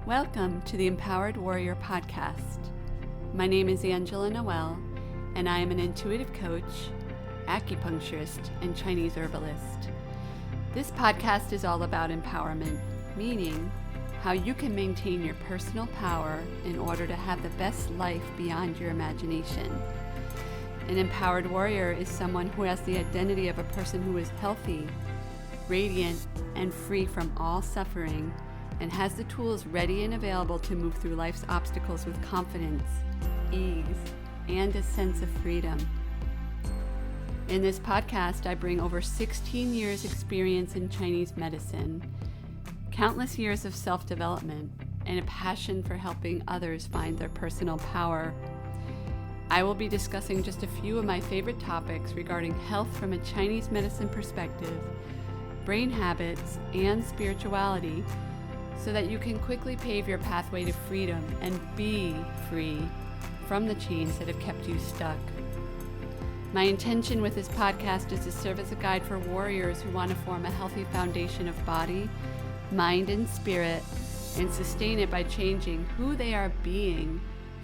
Welcome to the Empowered Warrior Podcast. My name is Angela Noel, and I am an intuitive coach, acupuncturist, and Chinese herbalist. This podcast is all about empowerment, meaning how you can maintain your personal power in order to have the best life beyond your imagination. An empowered warrior is someone who has the identity of a person who is healthy, radiant, and free from all suffering, and has the tools ready and available to move through life's obstacles with confidence, ease, and a sense of freedom. In this podcast, I bring over 16 years experience in Chinese medicine, countless years of self-development, and a passion for helping others find their personal power. I will be discussing just a few of my favorite topics regarding health from a Chinese medicine perspective, brain habits, and spirituality, so that you can quickly pave your pathway to freedom and be free from the chains that have kept you stuck. My intention with this podcast is to serve as a guide for warriors who want to form a healthy foundation of body, mind, and spirit, and sustain it by changing who they are being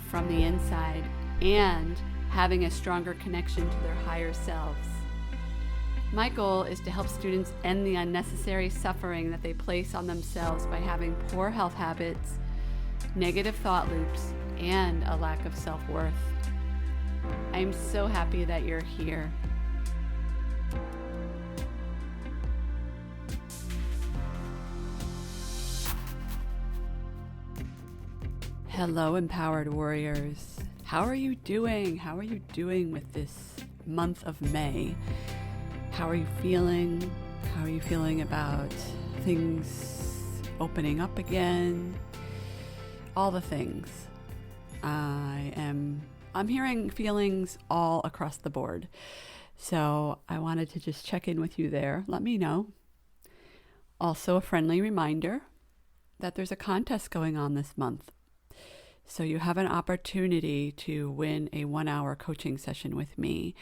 from the inside and having a stronger connection to their higher selves. My goal is to help students end the unnecessary suffering that they place on themselves by having poor health habits, negative thought loops, and a lack of self-worth. I am so happy that you're here. Hello, empowered warriors. How are you doing? How are you doing with this month of May? How are you feeling? How are you feeling about things opening up again? All the things. I'm hearing feelings all across the board. So I wanted to just check in with you there. Let me know. Also, a friendly reminder that there's a contest going on this month. So you have an opportunity to win a 1-hour coaching session with me.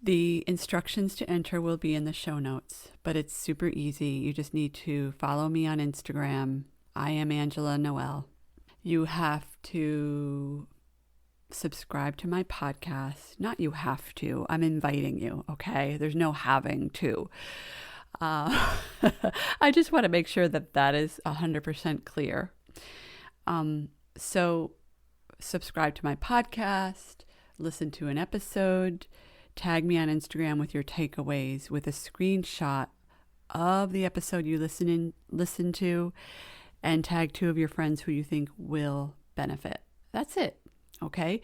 The instructions to enter will be in the show notes, but it's super easy. You just need to follow me on Instagram. I am Angela Noel. You have to subscribe to my podcast. Not you have to. I'm inviting you, okay? There's no having to. I just want to make sure that that is 100% clear. So subscribe to my podcast, listen to an episode, tag me on Instagram with your takeaways with a screenshot of the episode you listen to, and tag 2 of your friends who you think will benefit. That's it. Okay.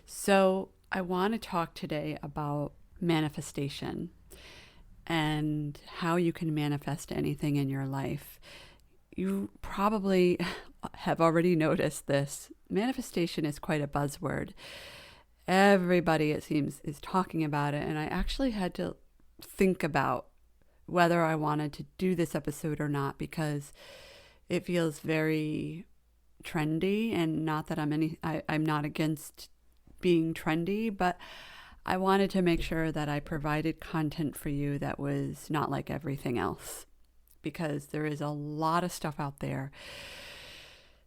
So I want to talk today about manifestation and how you can manifest anything in your life. You probably have already noticed this. Manifestation is quite a buzzword. Everybody, it seems, is talking about it. And I actually had to think about whether I wanted to do this episode or not, because it feels very trendy. And not that I'm not against being trendy, but I wanted to make sure that I provided content for you that was not like everything else, because there is a lot of stuff out there.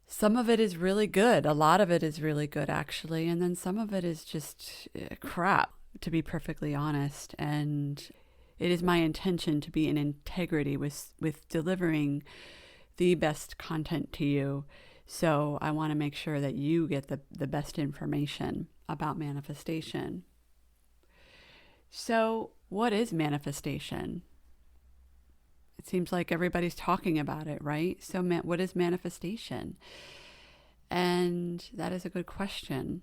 Some of it is really good. A lot of it is really good, actually. And then some of it is just crap, to be perfectly honest. And it is my intention to be in integrity with delivering the best content to you. So I want to make sure that you get the best information about manifestation. So what is manifestation? It seems like everybody's talking about it, right? So what is manifestation? And that is a good question.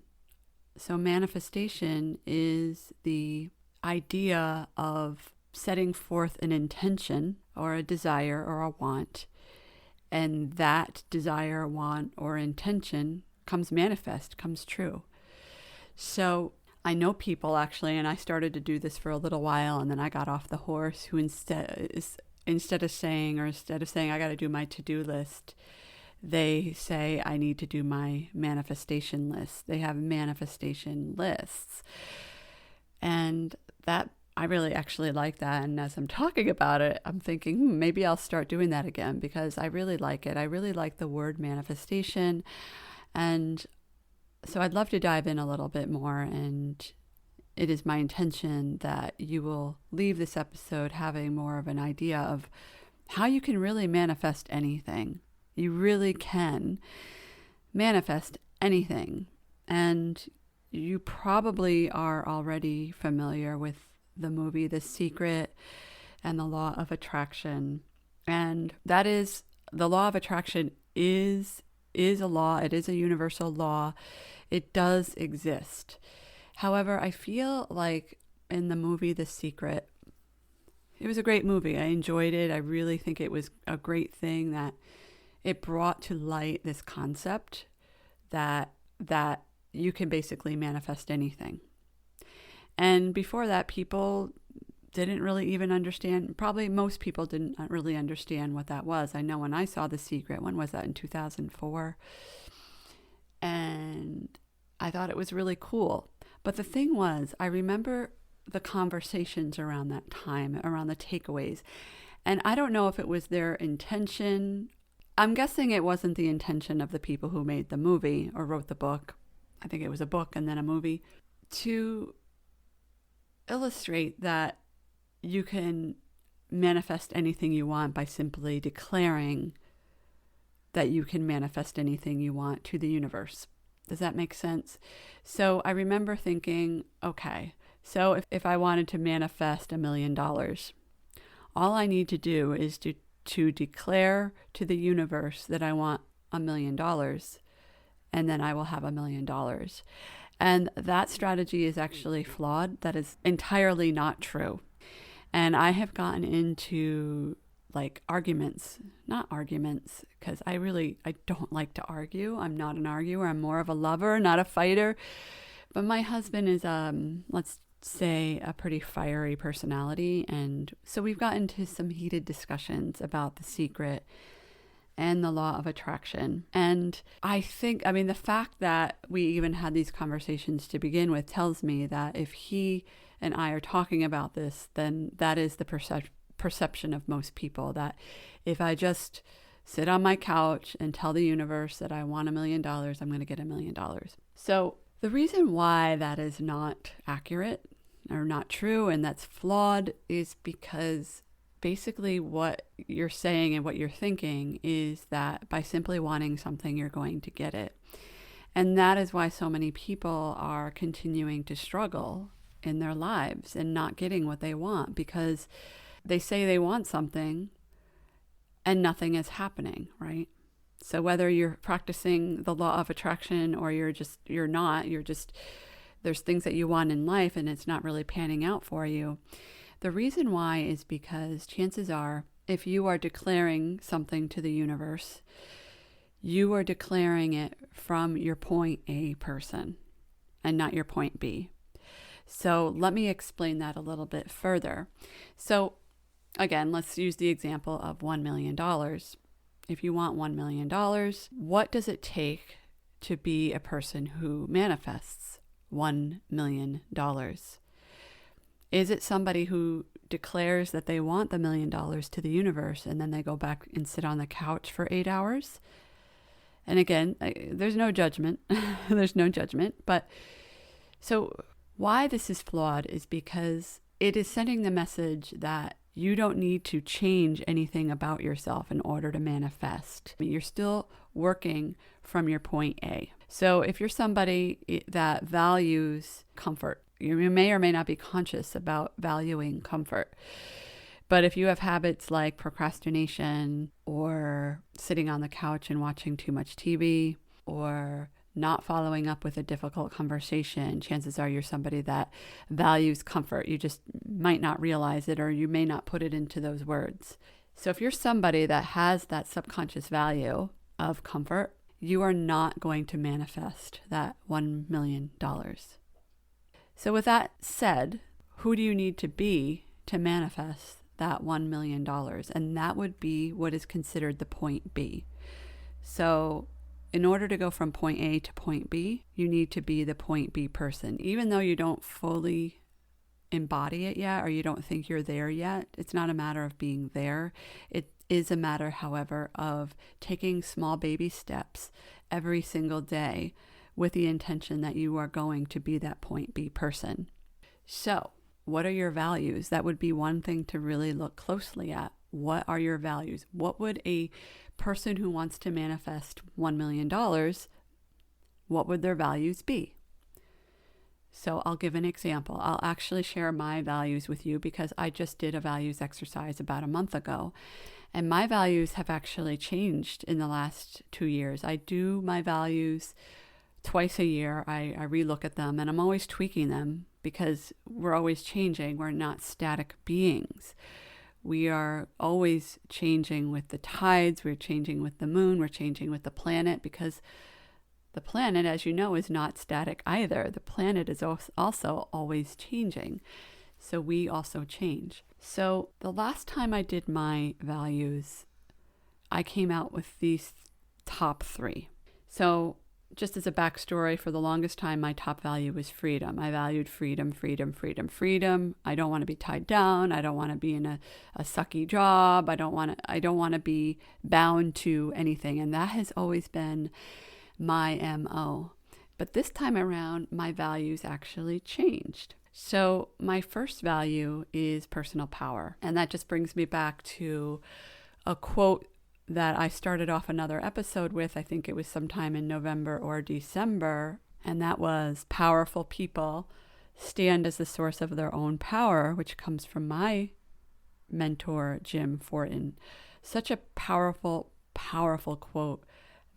So manifestation is the idea of setting forth an intention or a desire or a want. And that desire, want, or intention comes manifest, comes true. So I know people actually, and I started to do this for a little while, and then I got off the horse, who instead of saying I got to do my to-do list, they say I need to do my manifestation list. They have manifestation lists. And that I really actually like that. And as I'm talking about it, I'm thinking, maybe I'll start doing that again because I really like it. I really like the word manifestation. And so I'd love to dive in a little bit more. And it is my intention that you will leave this episode having more of an idea of how you can really manifest anything. You really can manifest anything. And you probably are already familiar with the movie The Secret and the law of attraction. And that is, the law of attraction is a law. It is a universal law. It does exist. However, I feel like in the movie The Secret, it was a great movie. I enjoyed it. I really think it was a great thing that it brought to light this concept that you can basically manifest anything. And before that, people didn't really even understand. Probably most people didn't really understand what that was. I know when I saw The Secret, when was that? In 2004. And I thought it was really cool. But the thing was, I remember the conversations around that time, around the takeaways. And I don't know if it was their intention. I'm guessing it wasn't the intention of the people who made the movie or wrote the book. I think it was a book and then a movie, to illustrate that you can manifest anything you want by simply declaring that you can manifest anything you want to the universe. Does that make sense? So I remember thinking, okay, so if I wanted to manifest $1 million, all I need to do is to declare to the universe that I want $1 million, and then I will have $1 million. And that strategy is actually flawed. That is entirely not true. And I have gotten into not arguments, because I don't like to argue. I'm not an arguer. I'm more of a lover, not a fighter. But my husband is, let's say, a pretty fiery personality. And so we've gotten into some heated discussions about The Secret and the law of attraction. And I think, the fact that we even had these conversations to begin with tells me that if he and I are talking about this, then that is the perception of most people, that if I just sit on my couch and tell the universe that I want $1 million, I'm going to get $1 million. So the reason why that is not accurate or not true and that's flawed is because basically what you're saying and what you're thinking is that by simply wanting something, you're going to get it. And that is why so many people are continuing to struggle in their lives and not getting what they want, because they say they want something and nothing is happening, right? So whether you're practicing the law of attraction or you're not, there's things that you want in life and it's not really panning out for you. The reason why is because chances are, if you are declaring something to the universe, you are declaring it from your point A person and not your point B. So let me explain that a little bit further. So again, let's use the example of $1 million. If you want $1 million, what does it take to be a person who manifests $1 million? Is it somebody who declares that they want the $1 million to the universe and then they go back and sit on the couch for 8 hours? And again, there's no judgment. There's no judgment. But so why this is flawed is because it is sending the message that you don't need to change anything about yourself in order to manifest. You're still working from your point A. So if you're somebody that values comfort, you may or may not be conscious about valuing comfort. But if you have habits like procrastination or sitting on the couch and watching too much TV or not following up with a difficult conversation, chances are you're somebody that values comfort. You just might not realize it, or you may not put it into those words. So if you're somebody that has that subconscious value of comfort, you are not going to manifest that $1 million. So with that said, who do you need to be to manifest that $1 million? And that would be what is considered the point B. So in order to go from point A to point B, you need to be the point B person. Even though you don't fully embody it yet, or you don't think you're there yet. It's not a matter of being there. It is a matter, however, of taking small baby steps every single day with the intention that you are going to be that point B person. So, what are your values? That would be one thing to really look closely at. What are your values? What would a person who wants to manifest $1 million, what would their values be? So I'll give an example. I'll actually share my values with you because I just did a values exercise about a month ago. And my values have actually changed in the last 2 years. I do my values twice a year. I relook at them, and I'm always tweaking them because we're always changing. We're not static beings. We are always changing with the tides. We're changing with the moon. We're changing with the planet, because the planet, as you know, is not static either. The planet is also always changing. So we also change. So the last time I did my values, I came out with these top 3. So just as a backstory, for the longest time, my top value was freedom. I valued freedom, freedom, freedom, freedom. I don't want to be tied down. I don't want to be in a sucky job. I don't want to be bound to anything. And that has always been my MO. But this time around, my values actually changed. So my first value is personal power. And that just brings me back to a quote that I started off another episode with. I think it was sometime in November or December. And that was, powerful people stand as the source of their own power, which comes from my mentor, Jim Fortin. Such a powerful, powerful quote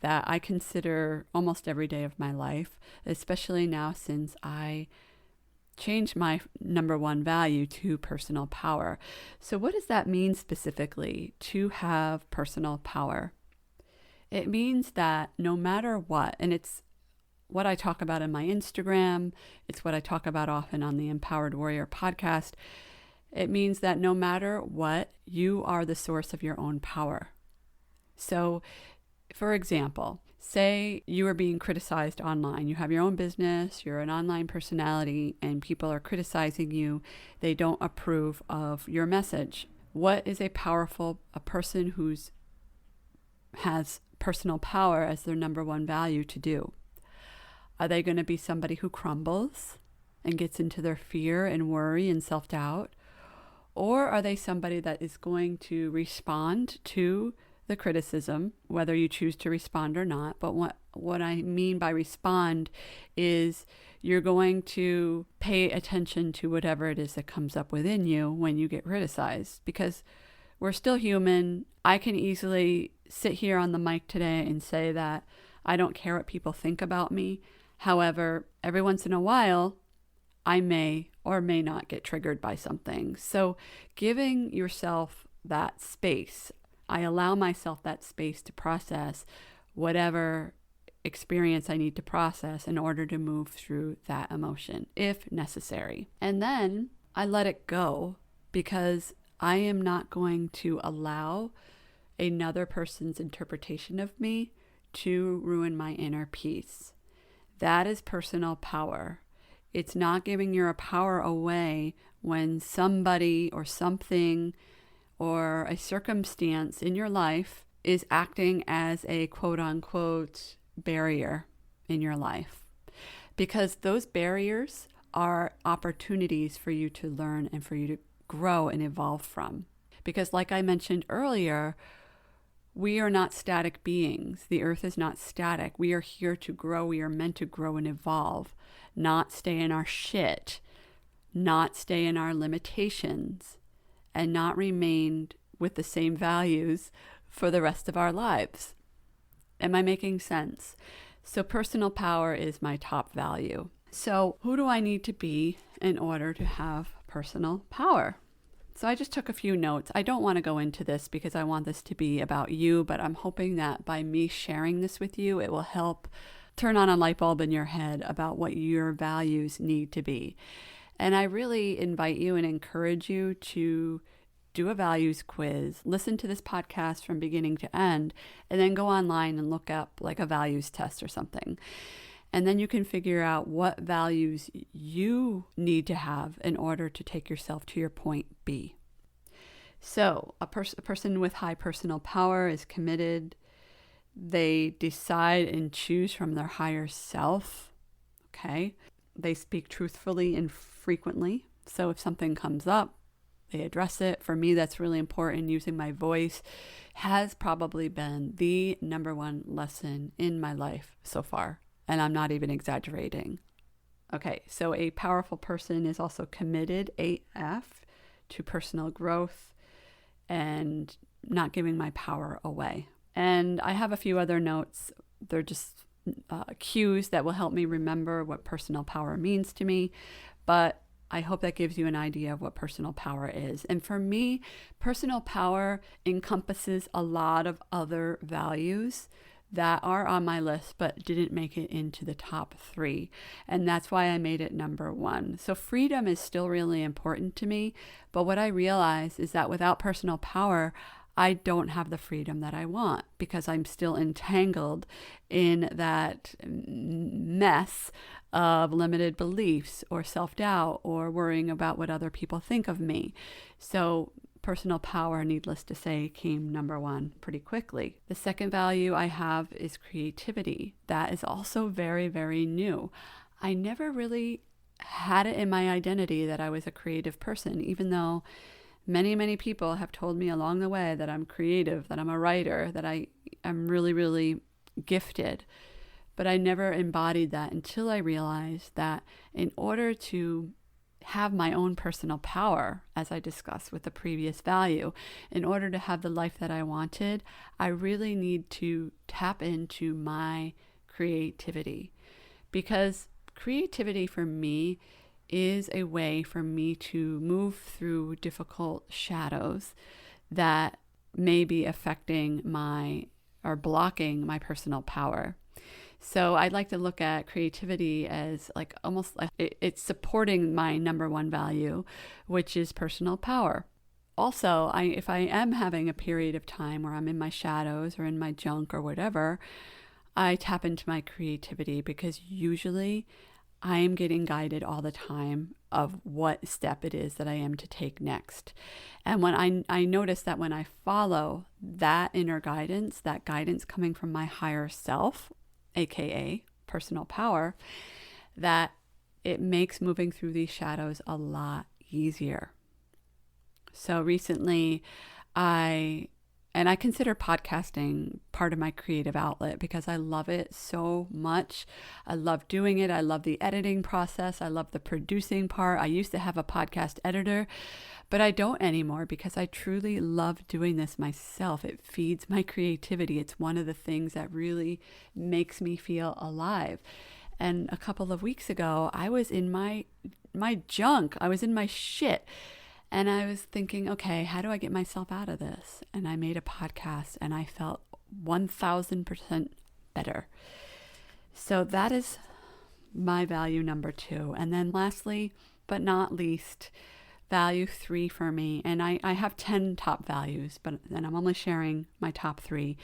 that I consider almost every day of my life, especially now since I changed my number 1 value to personal power. So what does that mean specifically, to have personal power? It means that no matter what, and it's what I talk about in my Instagram, it's what I talk about often on the Empowered Warrior podcast, it means that no matter what, you are the source of your own power. So for example, say you are being criticized online. You have your own business, you're an online personality, and people are criticizing you. They don't approve of your message. What is a person who has personal power as their number 1 value to do? Are they going to be somebody who crumbles and gets into their fear and worry and self-doubt? Or are they somebody that is going to respond to the criticism, whether you choose to respond or not? But what I mean by respond is you're going to pay attention to whatever it is that comes up within you when you get criticized, because we're still human. I can easily sit here on the mic today and say that I don't care what people think about me. However, every once in a while, I may or may not get triggered by something. So giving yourself that space, I allow myself that space to process whatever experience I need to process in order to move through that emotion, if necessary. And then I let it go, because I am not going to allow another person's interpretation of me to ruin my inner peace. That is personal power. It's not giving your power away when somebody or something or a circumstance in your life is acting as a quote unquote barrier in your life. Because those barriers are opportunities for you to learn and for you to grow and evolve from. Because like I mentioned earlier, we are not static beings. The earth is not static. We are here to grow. We are meant to grow and evolve, not stay in our shit, not stay in our limitations, and not remain with the same values for the rest of our lives. Am I making sense? So personal power is my top value. So who do I need to be in order to have personal power? So I just took a few notes. I don't want to go into this because I want this to be about you, but I'm hoping that by me sharing this with you, it will help turn on a light bulb in your head about what your values need to be. And I really invite you and encourage you to do a values quiz, listen to this podcast from beginning to end, and then go online and look up like a values test or something. And then you can figure out what values you need to have in order to take yourself to your point B. So a person with high personal power is committed. They decide and choose from their higher self. Okay. They speak truthfully and frequently. So if something comes up, they address it. For me, that's really important. Using my voice has probably been the number one lesson in my life so far. And I'm not even exaggerating. Okay, so a powerful person is also committed AF to personal growth and not giving my power away. And I have a few other notes. They're just cues that will help me remember what personal power means to me. But I hope that gives you an idea of what personal power is. And for me, personal power encompasses a lot of other values that are on my list but didn't make it into the top 3. And that's why I made it number 1. So freedom is still really important to me. But what I realize is that without personal power, I don't have the freedom that I want because I'm still entangled in that mess of limited beliefs or self-doubt or worrying about what other people think of me. So personal power, needless to say, came number 1 pretty quickly. The second value I have is creativity. That is also very, very new. I never really had it in my identity that I was a creative person, even though many, many people have told me along the way that I'm creative, that I'm a writer, that I'm really, really gifted. But I never embodied that until I realized that in order to have my own personal power, as I discussed with the previous value, in order to have the life that I wanted, I really need to tap into my creativity. Because creativity for me is a way for me to move through difficult shadows that may be affecting or blocking my personal power. So I'd like to look at creativity as like almost like it's supporting my number 1 value, which is personal power. Also, if I am having a period of time where I'm in my shadows or in my junk or whatever, I tap into my creativity because usually I am getting guided all the time of what step it is that I am to take next. And when I notice that when I follow that inner guidance, that guidance coming from my higher self, aka personal power, that it makes moving through these shadows a lot easier. So recently I consider podcasting part of my creative outlet because I love it so much. I love doing it. I love the editing process. I love the producing part. I used to have a podcast editor, but I don't anymore because I truly love doing this myself. It feeds my creativity. It's one of the things that really makes me feel alive. And a couple of weeks ago, I was in my junk. I was in my shit. And I was thinking, okay, how do I get myself out of this? And I made a podcast and I felt 1000% better. So that is my value number 2. And then lastly, but not least, value 3 for me, and I have 10 top values, but then I'm only sharing my top 3,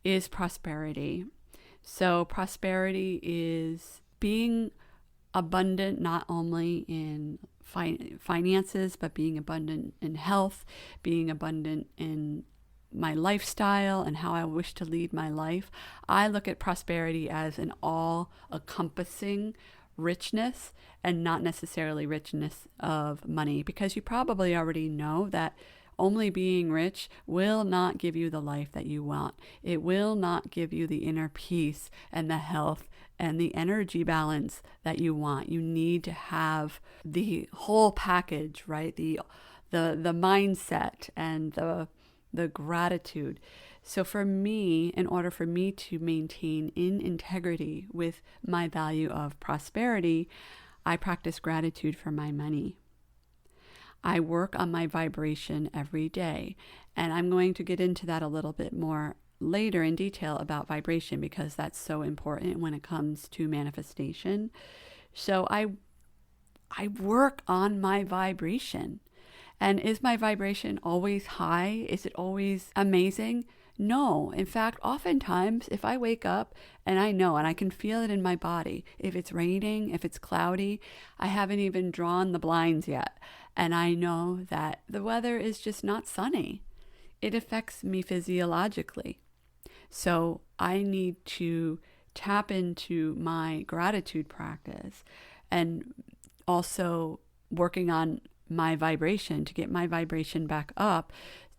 is prosperity. So prosperity is being abundant not only in finances, but being abundant in health, being abundant in my lifestyle and how I wish to lead my life. I look at prosperity as an all-encompassing richness and not necessarily richness of money, because you probably already know that only being rich will not give you the life that you want. It will not give you the inner peace and the health and the energy balance that you want. You need to have the whole package, right? The mindset and the gratitude. So for me, in order for me to maintain in integrity with my value of prosperity, I practice gratitude for my money. I work on my vibration every day, and I'm going to get into that a little bit more later in detail about vibration because that's so important when it comes to manifestation. So I work on my vibration. And is my vibration always high? Is it always amazing? No. In fact, oftentimes if I wake up and I know, and I can feel it in my body, if it's raining, if it's cloudy, I haven't even drawn the blinds yet, and I know that the weather is just not sunny, it affects me physiologically. So I need to tap into my gratitude practice and also working on my vibration to get my vibration back up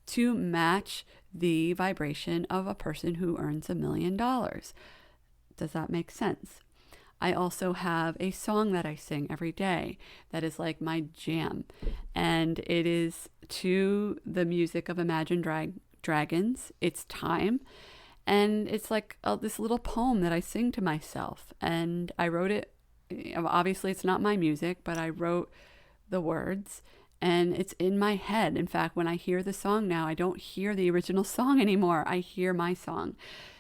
to match the vibration of a person who earns $1 million. Does that make sense? I also have a song that I sing every day that is like my jam, and it is to the music of Imagine Dragons. It's Time, and it's like this little poem that I sing to myself, and I wrote it. Obviously, it's not my music, but I wrote the words, and it's in my head. In fact, when I hear the song now, I don't hear the original song anymore. I hear my song.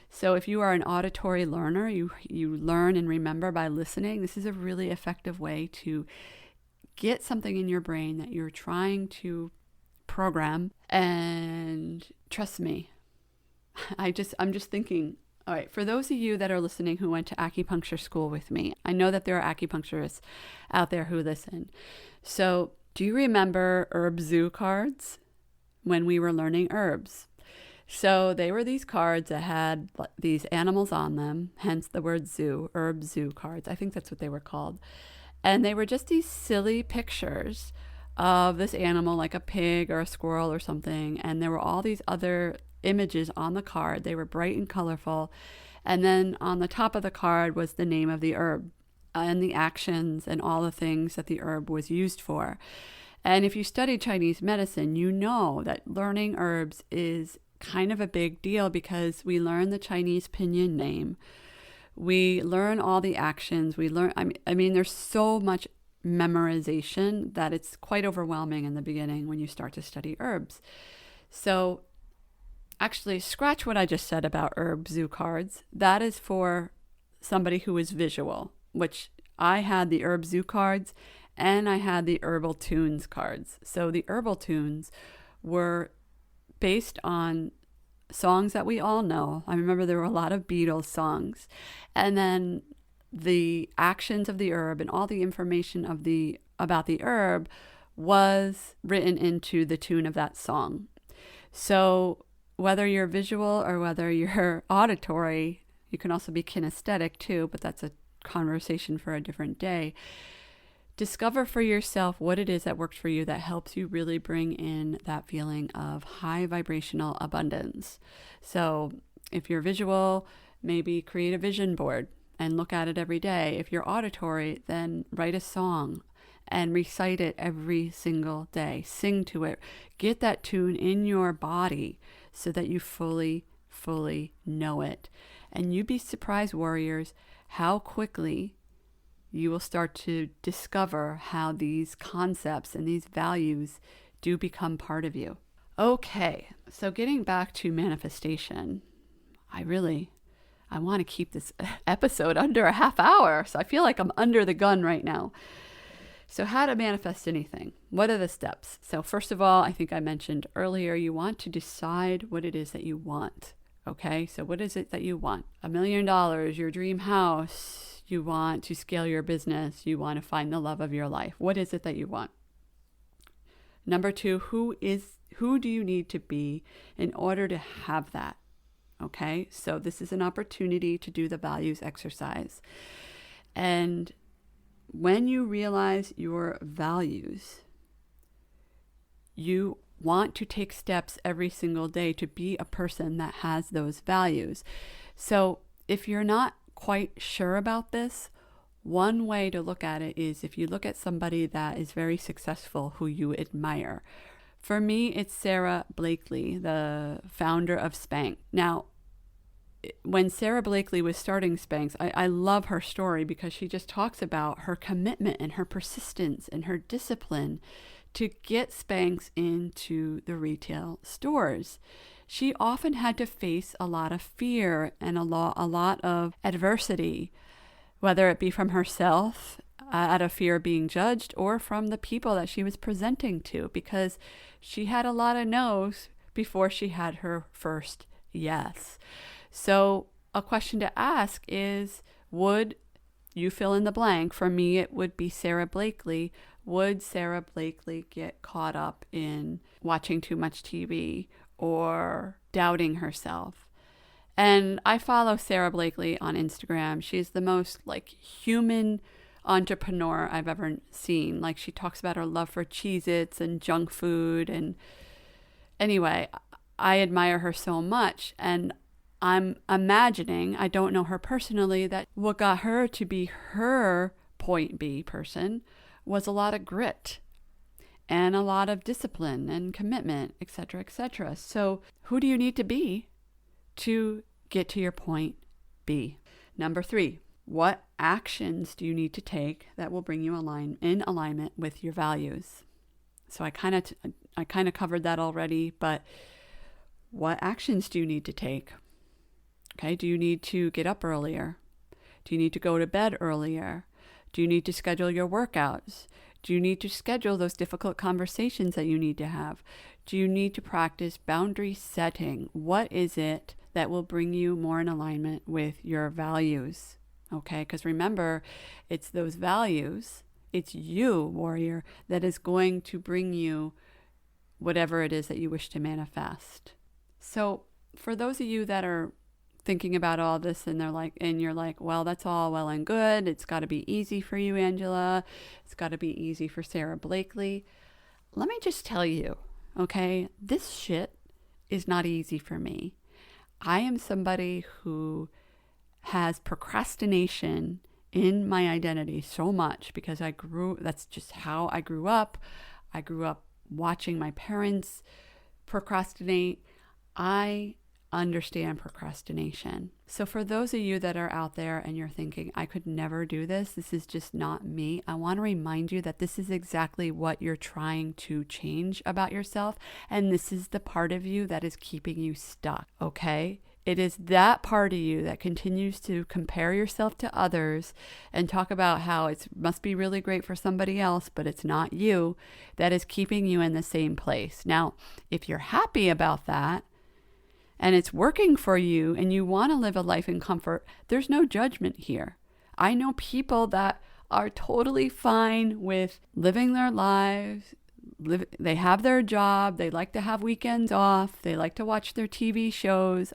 So if you are an auditory learner, you learn and remember by listening. This is a really effective way to get something in your brain that you're trying to program. And trust me, I'm just thinking, all right, for those of you that are listening who went to acupuncture school with me, I know that there are acupuncturists out there who listen. So do you remember herb zoo cards when we were learning herbs? So they were these cards that had these animals on them, hence the word zoo, herb zoo cards. I think that's what they were called. And they were just these silly pictures of this animal, like a pig or a squirrel or something. And there were all these other images on the card. They were bright and colorful. And then on the top of the card was the name of the herb and the actions and all the things that the herb was used for. And if you study Chinese medicine, you know that learning herbs is kind of a big deal because we learn the Chinese pinyin name. We learn all the actions. We learn, I mean, there's so much memorization that it's quite overwhelming in the beginning when you start to study herbs. So actually, scratch what I just said about herb zoo cards. That is for somebody who is visual, which I had the herb zoo cards and I had the herbal tunes cards. So the herbal tunes were based on songs that we all know. I remember there were a lot of Beatles songs. And then the actions of the herb and all the information about the herb was written into the tune of that song. So whether you're visual or whether you're auditory, you can also be kinesthetic too, but that's a conversation for a different day. Discover for yourself what it is that works for you that helps you really bring in that feeling of high vibrational abundance. So if you're visual, maybe create a vision board and look at it every day. If you're auditory, then write a song and recite it every single day. Sing to it. Get that tune in your body so that you fully know it. And you'd be surprised, warriors, how quickly you will start to discover how these concepts and these values do become part of you. Okay, so getting back to manifestation, I want to keep this episode under a half hour, so I feel like I'm under the gun right now. So how to manifest anything? What are the steps? So first of all, I think I mentioned earlier, you want to decide what it is that you want. Okay, so what is it that you want? $1 million, your dream house. You want to scale your business. You want to find the love of your life. What is it that you want? Number 2, who do you need to be in order to have that? Okay, so this is an opportunity to do the values exercise. And when you realize your values, you want to take steps every single day to be a person that has those values. So if you're not quite sure about this, one way to look at it is if you look at somebody that is very successful who you admire. For me, it's Sarah Blakely, the founder of Spanx. Now, when Sarah Blakely was starting Spanx, I love her story because she just talks about her commitment and her persistence and her discipline to get Spanx into the retail stores. She often had to face a lot of fear and a lot of adversity, whether it be from herself out of fear of being judged or from the people that she was presenting to, because she had a lot of no's before she had her first Yes. So a question to ask is, would you fill in the blank? For me, it would be Sarah Blakely. Would Sarah Blakely get caught up in watching too much TV or doubting herself? And I follow Sarah Blakely on Instagram. She's the most human entrepreneur I've ever seen. She talks about her love for Cheez-Its and junk food. And anyway, I admire her so much. And I'm imagining, I don't know her personally, that what got her to be her point B person was a lot of grit and a lot of discipline and commitment, etc., etc. So who do you need to be to get to your point B? Number 3, what actions do you need to take that will bring you in alignment with your values? So I kind of covered that already, but what actions do you need to take? Okay, do you need to get up earlier? Do you need to go to bed earlier? Do you need to schedule your workouts? Do you need to schedule those difficult conversations that you need to have? Do you need to practice boundary setting? What is it that will bring you more in alignment with your values? Okay, because remember, it's those values, it's you, warrior, that is going to bring you whatever it is that you wish to manifest. So for those of you that are thinking about all this and you're like, well, that's all well and good. It's got to be easy for you, Angela. It's got to be easy for Sarah Blakely. Let me just tell you, okay, this shit is not easy for me. I am somebody who has procrastination in my identity so much because that's just how I grew up. I grew up watching my parents procrastinate. I understand procrastination. So for those of you that are out there and you're thinking, I could never do this, this is just not me, I want to remind you that this is exactly what you're trying to change about yourself. And this is the part of you that is keeping you stuck, okay? It is that part of you that continues to compare yourself to others and talk about how it must be really great for somebody else, but it's not you, that is keeping you in the same place. Now, if you're happy about that, and it's working for you and you want to live a life in comfort, there's no judgment here. I know people that are totally fine with living their lives. They have their job. They like to have weekends off. They like to watch their TV shows.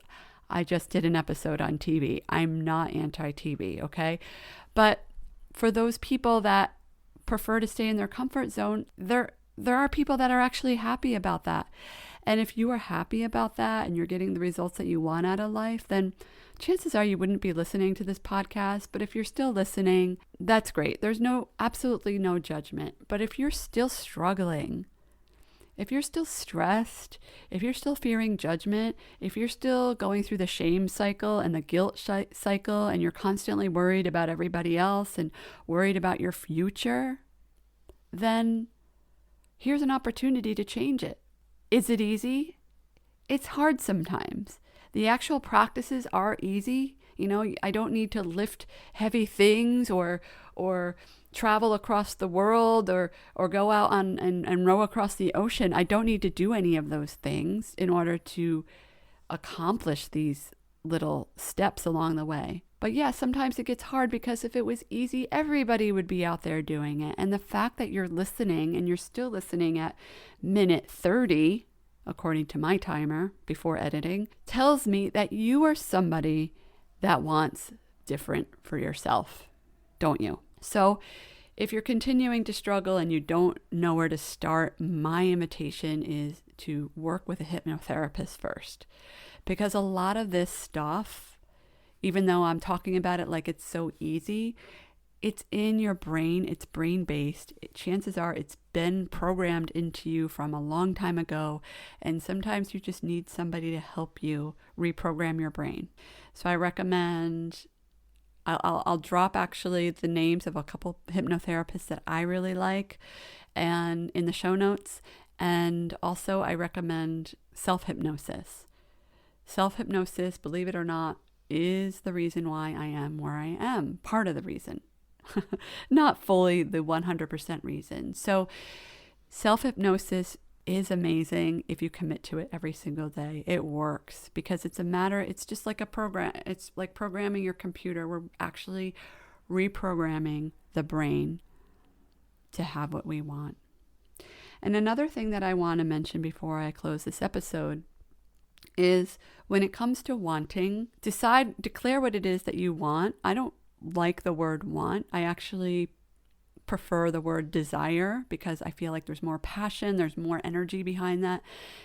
I just did an episode on TV. I'm not anti-TV, okay? But for those people that prefer to stay in their comfort zone, there are people that are actually happy about that. And if you are happy about that and you're getting the results that you want out of life, then chances are you wouldn't be listening to this podcast. But if you're still listening, that's great. There's absolutely no judgment. But if you're still struggling, if you're still stressed, if you're still fearing judgment, if you're still going through the shame cycle and the guilt cycle, and you're constantly worried about everybody else and worried about your future, then here's an opportunity to change it. Is it easy? It's hard sometimes. The actual practices are easy. I don't need to lift heavy things or travel across the world or go out and row across the ocean. I don't need to do any of those things in order to accomplish these little steps along the way. But yeah, sometimes it gets hard because if it was easy, everybody would be out there doing it. And the fact that you're listening and you're still listening at minute 30, according to my timer before editing, tells me that you are somebody that wants different for yourself, don't you? So if you're continuing to struggle and you don't know where to start, my invitation is to work with a hypnotherapist first. Because a lot of this stuff, even though I'm talking about it like it's so easy, it's in your brain, it's brain-based. Chances are it's been programmed into you from a long time ago, and sometimes you just need somebody to help you reprogram your brain. So I recommend, I'll drop actually the names of a couple hypnotherapists that I really like and in the show notes, and also I recommend Self-Hypnosis. Self-hypnosis, believe it or not, is the reason why I am where I am. Part of the reason. Not fully the 100% reason. So self-hypnosis is amazing if you commit to it every single day. It works because it's just like a program. It's like programming your computer. We're actually reprogramming the brain to have what we want. And another thing that I want to mention before I close this episode is when it comes to wanting, declare what it is that you want. I don't like the word want. I actually prefer the word desire because I feel like there's more passion, there's more energy behind that.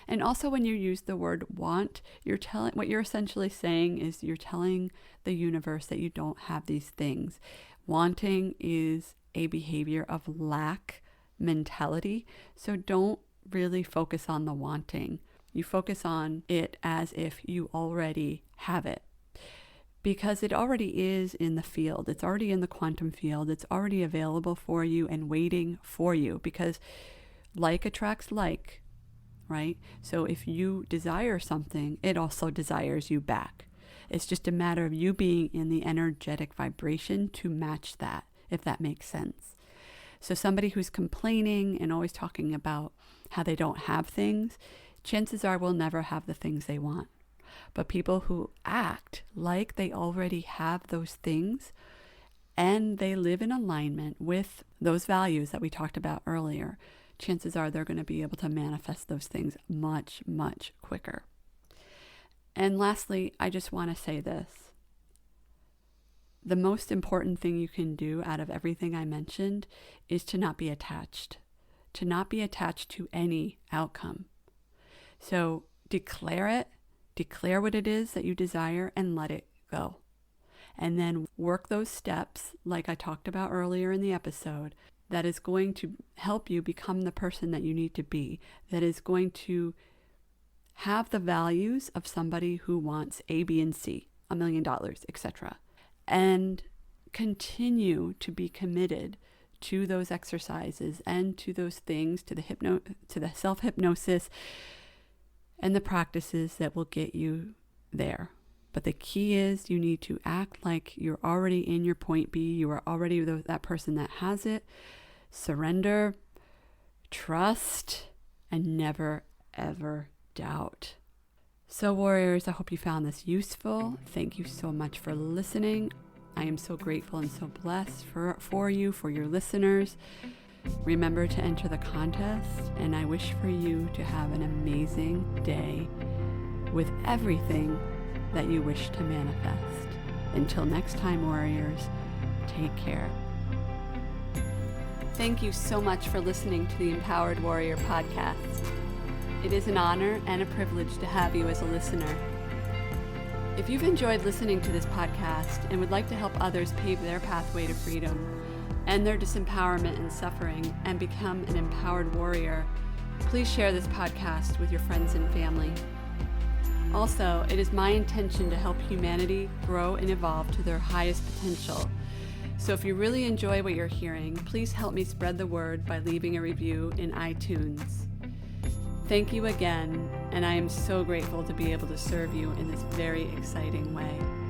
And also when you use the word want, what you're essentially saying is you're telling the universe that you don't have these things. Wanting is a behavior of lack mentality. So don't really focus on the wanting. You focus on it as if you already have it. Because it already is in the field. It's already in the quantum field. It's already available for you and waiting for you because like attracts like, right? So if you desire something, it also desires you back. It's just a matter of you being in the energetic vibration to match that, if that makes sense. So somebody who's complaining and always talking about how they don't have things, chances are will never have the things they want. But people who act like they already have those things and they live in alignment with those values that we talked about earlier, chances are they're going to be able to manifest those things much, much quicker. And lastly, I just want to say this. The most important thing you can do out of everything I mentioned is to not be attached. To not be attached to any outcome. So declare it. Declare what it is that you desire and let it go. And then work those steps, like I talked about earlier in the episode, that is going to help you become the person that you need to be, that is going to have the values of somebody who wants A, B, and C, $1 million, etc. And continue to be committed to those exercises and to those things, to the self-hypnosis, and the practices that will get you there. But the key is you need to act like you're already in your point B. You are already that person that has it. Surrender, trust, and never, ever doubt. So warriors, I hope you found this useful. Thank you so much for listening. I am so grateful and so blessed for you, for your listeners. Remember to enter the contest, and I wish for you to have an amazing day with everything that you wish to manifest. Until next time, warriors, take care. Thank you so much for listening to the Empowered Warrior podcast. It is an honor and a privilege to have you as a listener. If you've enjoyed listening to this podcast and would like to help others pave their pathway to freedom, and their disempowerment and suffering, and become an empowered warrior, please share this podcast with your friends and family. Also, it is my intention to help humanity grow and evolve to their highest potential. So if you really enjoy what you're hearing, please help me spread the word by leaving a review in iTunes. Thank you again, and I am so grateful to be able to serve you in this very exciting way.